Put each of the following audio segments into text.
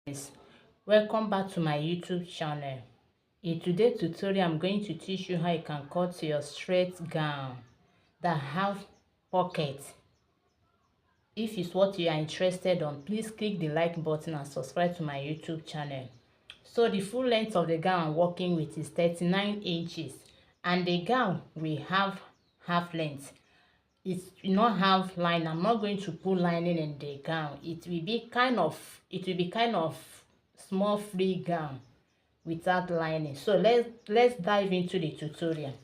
Guys, welcome back to my YouTube channel. In today's tutorial, I'm going to teach you how you can cut your straight gown that have pockets. If it's what you are interested on, please click the like button and subscribe to my YouTube channel. So the full length of the gown I'm working with is 39 inches, and the gown will have half length. It will not have line. I'm not going to put lining in the gown. It will be kind of small free gown without lining. So let's dive into the tutorial.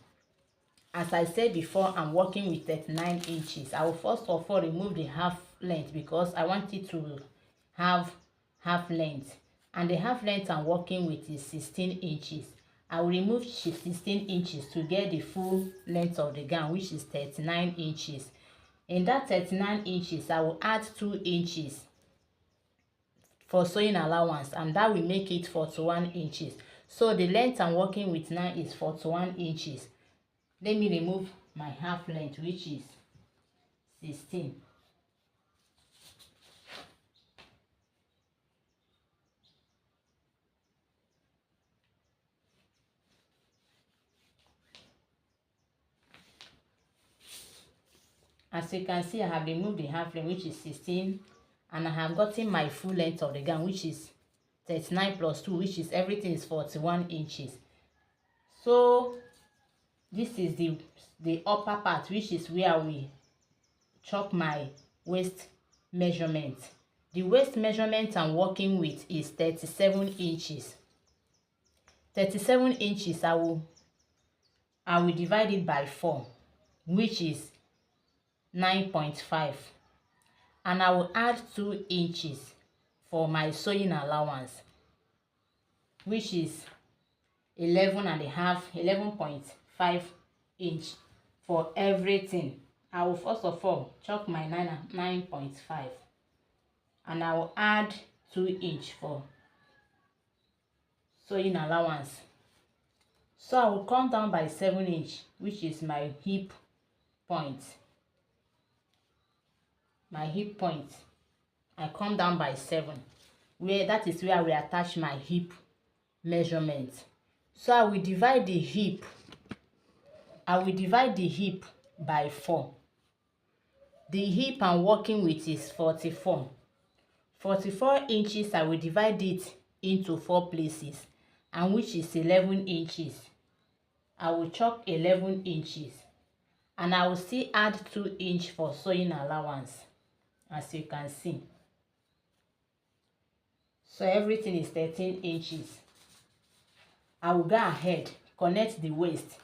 As I said before, I'm working with 39 inches. I will first of all remove the half length because I want it to have half length, and the half length I'm working with is 16 inches. I will remove 16 inches to get the full length of the gown, which is 39 inches. In that 39 inches, I will add 2 inches for sewing allowance, and that will make it 41 inches. So the length I'm working with now is 41 inches. Let me remove my half length, which is 16. As you can see, I have removed the half length, which is 16, and I have gotten my full length of the gown, which is 39 plus 2, which is everything is 41 inches. So this is the upper part, which is where we chalk my waist measurement. The waist measurement I'm working with is 37 inches. 37 inches, I will divide it by 4, which is 9.5, and I will add 2 inches for my sewing allowance, which is 11.5 inch for everything. I will first of all chalk my 9.5, and I will add 2 inch for sewing allowance. So I will come down by 7 inch, which is my hip point. My hip point, I come down by 7, where that is where I will attach my hip measurement. So I will divide the hip by 4. The hip I'm working with is 44 inches. I will divide it into 4 places, and which is 11 inches. I will chalk 11 inches, and I will still add 2 inch for sewing allowance, as you can see. So everything is 13 inches. I will go ahead, connect the waist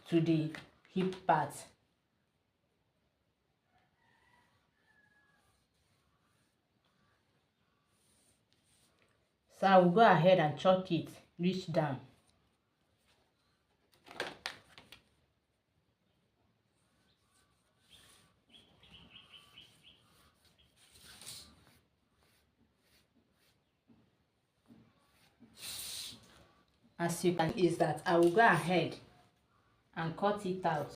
to the hip part. So I will go ahead and chalk it, reach down. As you can see, is that I will go ahead and cut it out.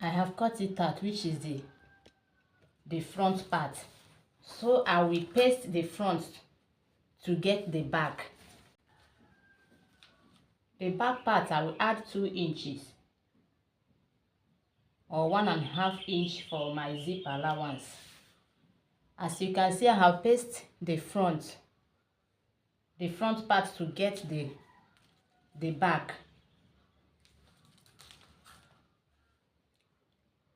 I have cut it out, which is the front part. So I will paste the front to get the back. The back part, I will add 2 inches or 1.5 inch for my zip allowance. As you can see, I have pasted the front part to get the back.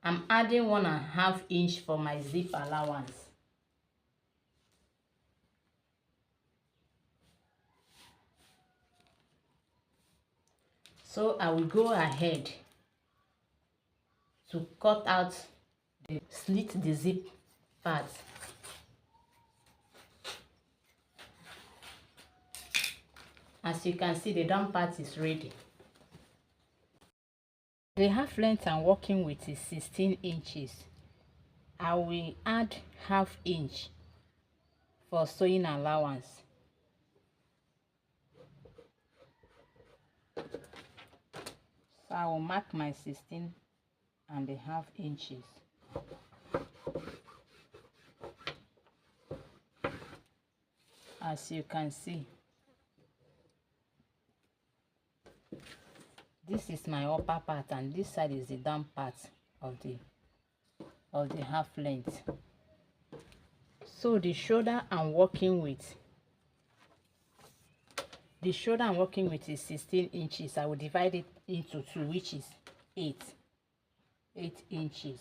I'm adding 1.5 inch for my zip allowance. So I will go ahead to cut out the zip part. As you can see, the down part is ready. The half length I'm working with is 16 inches. I will add half inch for sewing allowance. So I will mark my 16.5 inches. As you can see, this is my upper part and this side is the down part of the half length. So the shoulder I'm working with, is 16 inches. I will divide it into 2, which is 8 inches.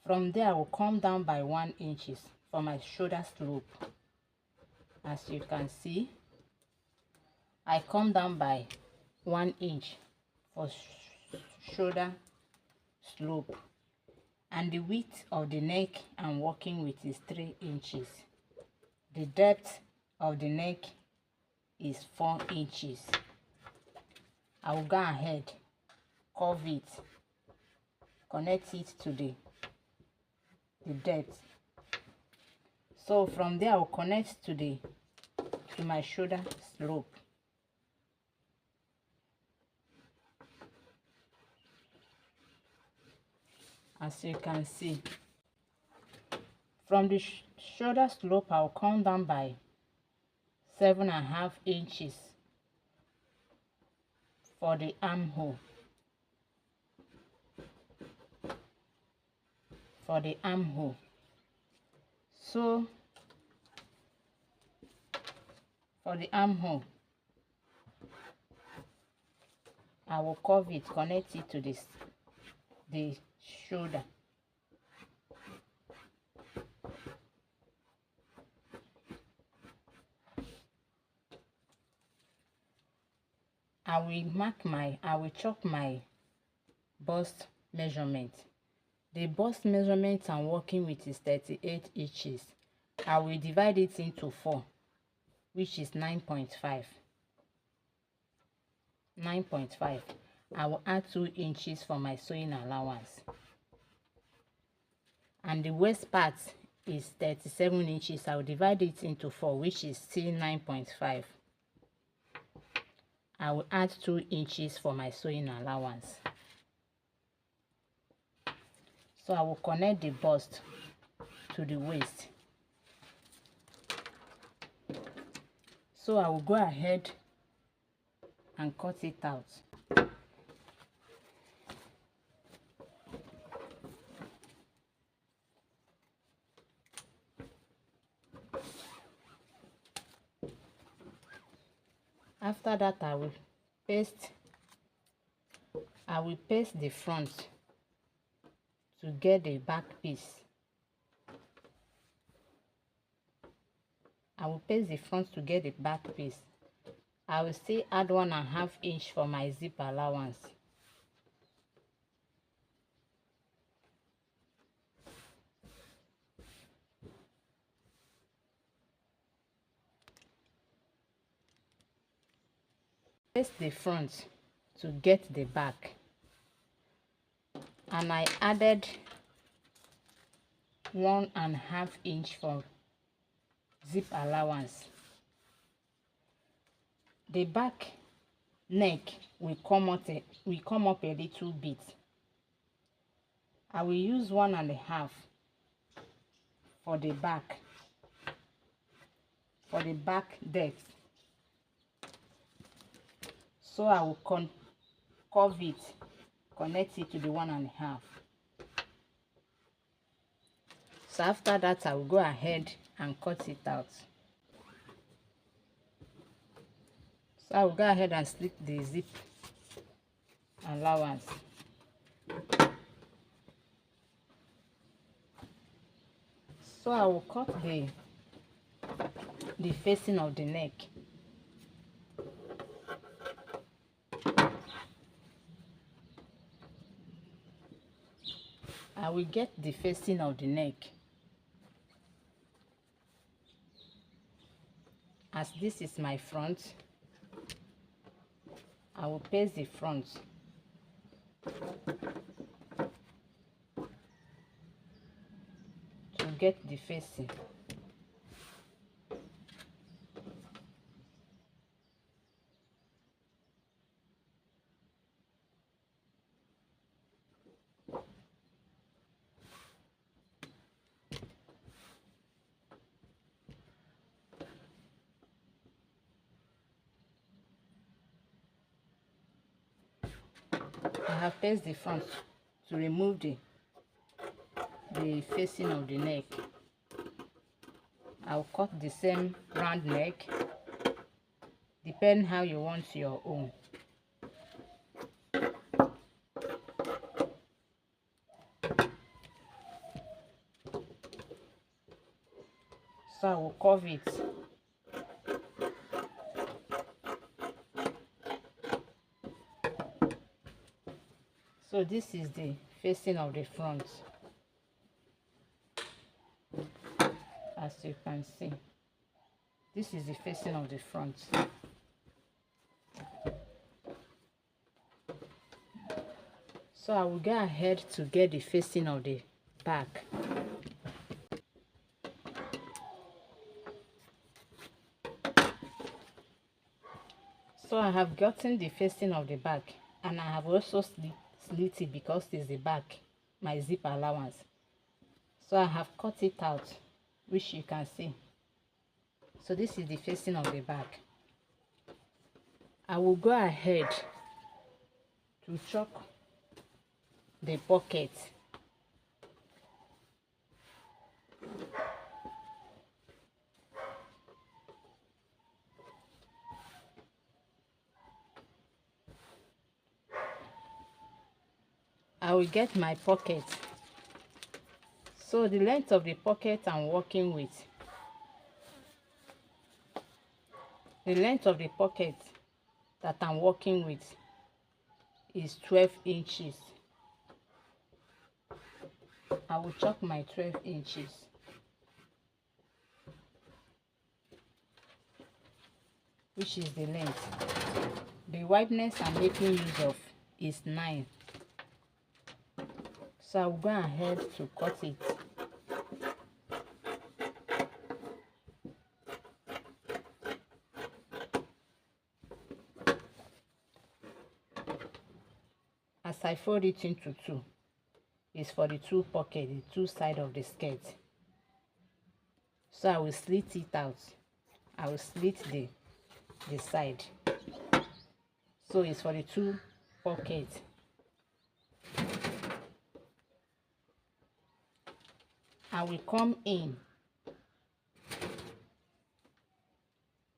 From there I will come down by 1 inch for my shoulder slope. As you can see, I come down by 1 inch for shoulder slope, and the width of the neck I'm working with is 3 inches. The depth of the neck is 4 inches. I will go ahead, curve it, connect it to the depth. So from there I will connect to my shoulder slope. As you can see, from the shoulder slope I will come down by 7.5 inches for the armhole. So for the armhole, I will curve it, connect it to the shoulder. I will chalk my bust measurement. The bust measurement I'm working with is 38 inches. I will divide it into 4, which is 9.5. I will add 2 inches for my sewing allowance. And the waist part is 37 inches. I will divide it into 4, which is still 9.5. I will add 2 inches for my sewing allowance. So I will connect the bust to the waist. So I will go ahead and cut it out. After that, I will paste the front to get the back piece. I will still add 1.5 inch for my zip allowance. Paste the front to get the back, and I added 1.5 inch for zip allowance. The back neck will come up a little bit. I will use 1.5 for the back depth. So I will curve it, connect it to the 1.5. So after that, I will go ahead and cut it out. So I will go ahead and slit the zip allowance. So I will cut the facing of the neck. I will get the facing of the neck, as this is my front. I will paste the front to get the facing. I have placed the front to remove the facing of the neck. I'll cut the same round neck, depending how you want your own. So I will curve it. So this is the facing of the front, as you can see. This is the facing of the front. So I will go ahead to get the facing of the back. So I have gotten the facing of the back, and I have also slit it because it's the back, my zip allowance. So I have cut it out, which you can see. So this is the facing of the back. I will go ahead to chalk the pocket. I will get my pocket. So the length of the pocket I'm working with, the length of the pocket that I'm working with is 12 inches. I will chalk my 12 inches. Which is the length. The wideness I'm making use of is 9. So I'll go ahead to cut it. As I fold it into two, it's for the two pockets, the two sides of the skirt. So I will slit it out. I will slit the side. So it's for the two pockets. I will come in.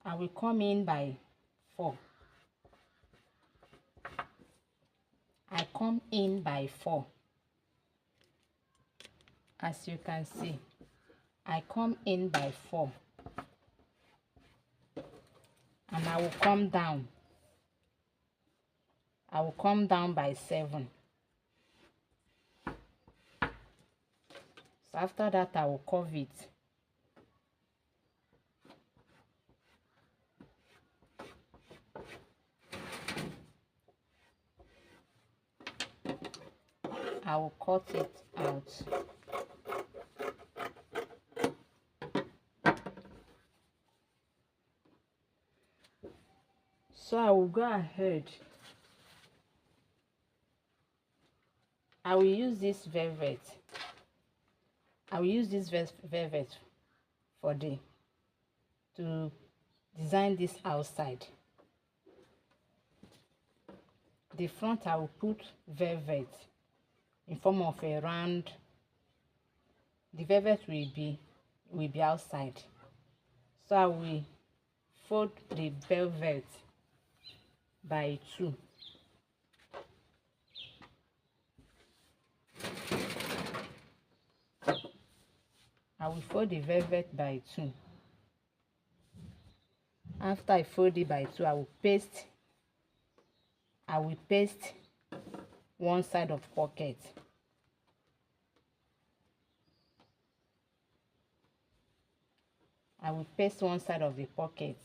I will come in by 4. I come in by 4. As you can see, I come in by 4. And I will come down. I will come down by 7. So after that, I will curve it. I will cut it out. So I will go ahead. I will use this velvet. I will use this velvet to design this outside. The front I will put velvet in form of a round. The velvet will be outside. So I will fold the velvet by 2. I will fold the velvet by 2. After I fold it by 2, I will paste one side of pocket. I will paste one side of the pocket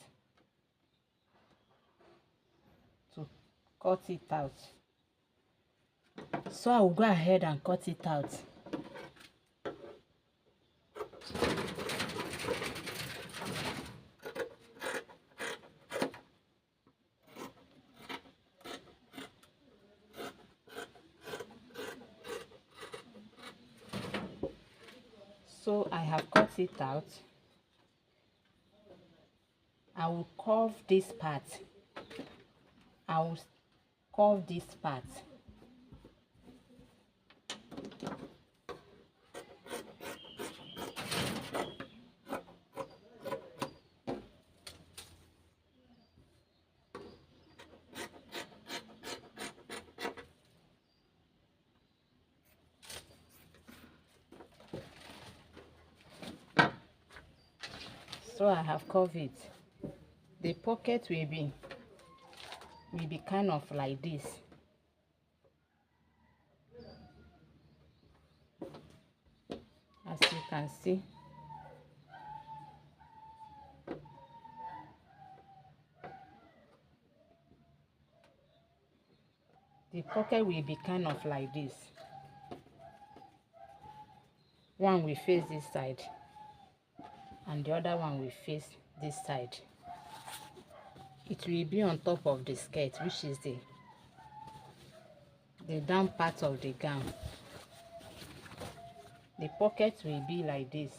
to cut it out. So I will go ahead and cut it out. So I have cut it out. I will curve this part. I will curve this part. So I have curved it. The pocket will be kind of like this. As you can see. The pocket will be kind of like this. One will face this side and the other one will face this side. It will be on top of the skirt, which is the down part of the gown. The pocket will be like this.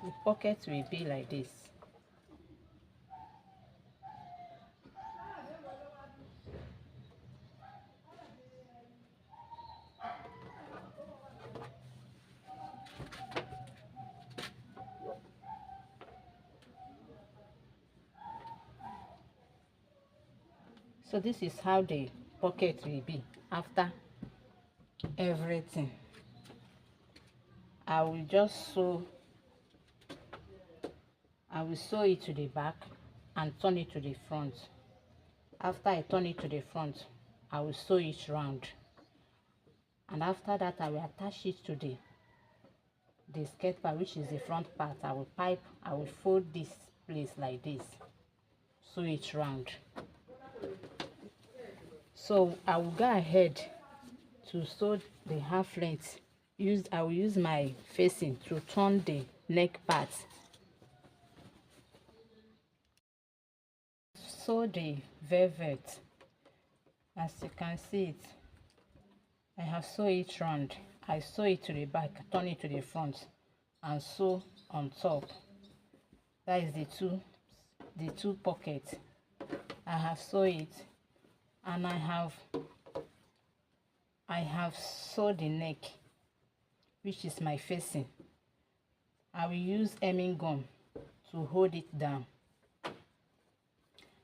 The pocket will be like this. So this is how the pocket will be after everything. I will sew it to the back and turn it to the front. After I turn it to the front, I will sew it round, and after that I will attach it to the skirt part, which is the front part. I will fold this place like this, sew it round. So I will go ahead to sew the half length. I will use my facing to turn the neck part. Sew the velvet. As you can see it, I have sewed it round. I sew it to the back, turn it to the front, and sew on top. That is the two pockets. I have sewed it, and I have sewed the neck, which is my facing. I will use hemming gum to hold it down,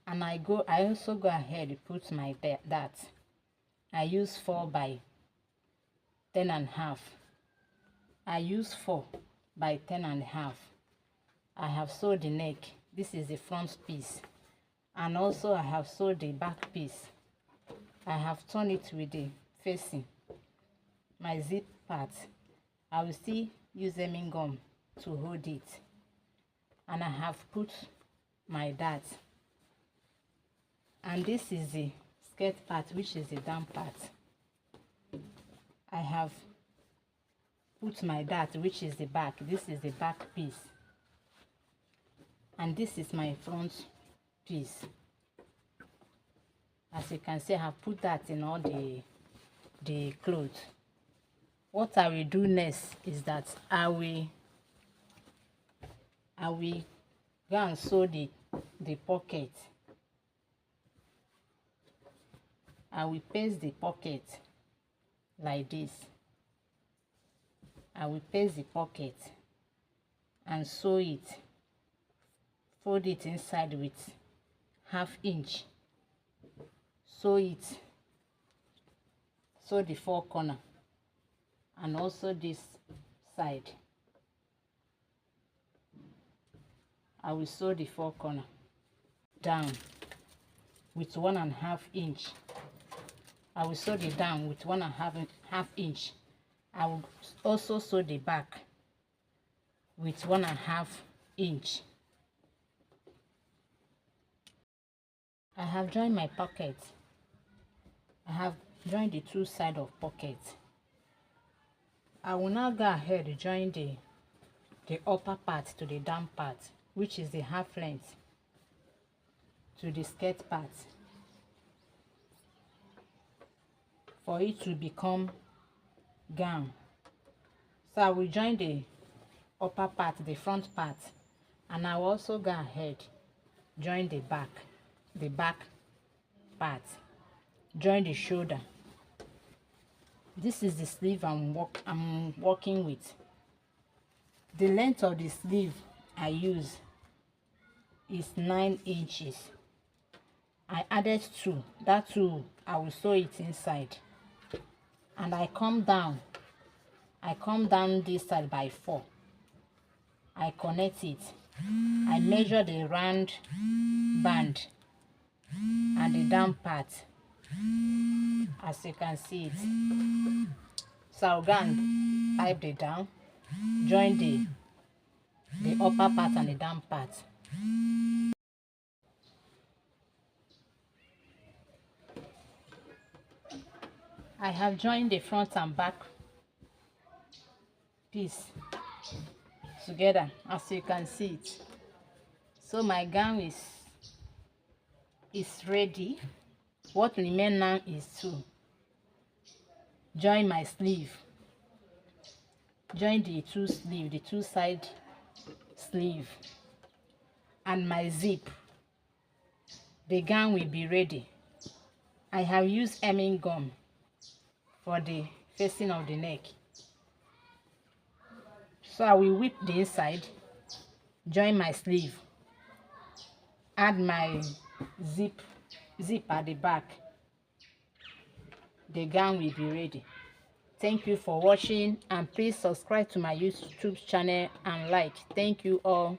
and I also go ahead and put my dart. I use 4 by 10.5. I use 4 by 10.5. I have sewed the neck. This is the front piece, and also I have sewed the back piece. I have turned it with the facing. My zip part, I will still use hemming gum to hold it, and I have put my dart. And this is the skirt part, which is the down part. I have put my dart, which is the back. This is the back piece, and this is my front piece. As you can see, I have put that in all the clothes. What I will do next is that I will go and sew the pocket. I will paste the pocket like this. I will paste the pocket and sew it, fold it inside with 1/2 inch. Sew the 4 corner, and also this side. I will sew the 4 corner down with 1.5 inch. I will sew the down with 1.5 inch. I will also sew the back with 1.5 inch. I have joined my pocket. I have joined the 2 sides of pocket. I will now go ahead and join the upper part to the down part, which is the half length, to the skirt part, for it to become gown. So I will join the upper part, the front part, and I will also go ahead join the back part, join the shoulder. This is the sleeve I'm working with. The length of the sleeve I use is 9 inches. I added 2. That 2 I will sew it inside, and I come down I come down this side by 4. I connect it. I measure the round band and the down part, as you can see it. So I'll go and pipe the down, join the upper part and the down part. I have joined the front and back piece together, as you can see it. So my gown is ready. What remains now is to join my sleeve, join the two side sleeve and my zip. The gown will be ready. I have used hemming gum for the facing of the neck. So I will whip the inside, join my sleeve, add my zip at the back. The gown will be ready. Thank you for watching, and please subscribe to my YouTube channel and like. Thank you all.